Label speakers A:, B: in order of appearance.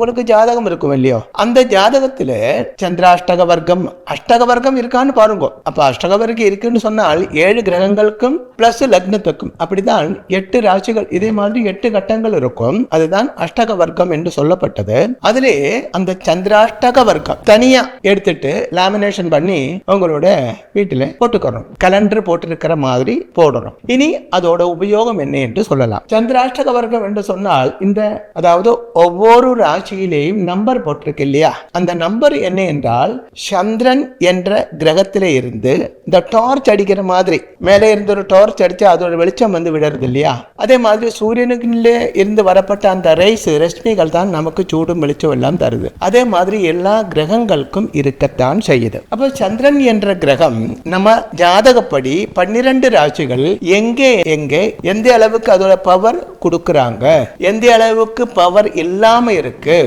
A: உங்களுக்கு ஜாதகம் இருக்கும் இல்லையோ, அந்த ஜாதகத்துல சந்திராஷ்டக வர்க்கம் அஷ்டக வர்க்கம் இருக்கான்னு பாருங்க. அப்ப அஷ்டக வர்க்கம் இருக்குன்னு சொன்னால் 7 கிரகங்களுக்கும் பிளஸ் லக்னத்துக்கும் அப்படிதான் 8 ராசிகள், இதே மாதிரி 8 கட்டங்கள் இருக்கும். அதுதான் அஷ்டக வர்க்கம் என்று சொல்லப்பட்டது. அதிலே அந்த சந்திராஷ்டக வர்க்கம் தனியா எடுத்துட்டு லேமினேஷன் பண்ணி உங்களோட வீட்டில் போட்டுக்கிறோம். கலண்டர் போட்டிருக்கிற மாதிரி போடுறோம். இனி அதோட உபயோகம் என்ன என்று சொல்லலாம். சந்திராஷ்டக வர்க்கம் என்று சொன்னால் இந்த அதாவது ஒவ்வொரு ராசியிலேயும் நம்பர் போட்டிருக்கு இல்லையா, அந்த நம்பர் என்ன என்றால் சந்திரன் என்ற கிரகத்திலே இருந்து இந்த டார்ச் அடிக்கிற மாதிரி மேலே இருந்து ஒரு டார்ச் அடிச்சு அதோட வெளிச்சம் வந்து விடுறது இல்லையா, அதே மாதிரி சூரியனுக்குள்ளே இருந்து வரப்பட்ட அந்த ரஷ்மிகள் தான் நமக்கு சூடும் வெளிச்சம் எல்லாம் தருது. அதே மாதிரி எல்லா கிரகங்களுக்கும் இருக்கத்தான் செய்யுது. அப்போ சந்திரன் என்ற கிரகம் நம்ம ஜாதகப்படி 12 ராசிகள் எங்கே எந்த அளவுக்கு அதோட பவர் கொடுக்கறாங்க, எந்த அளவுக்கு பவர் இல்லாம இருக்கு,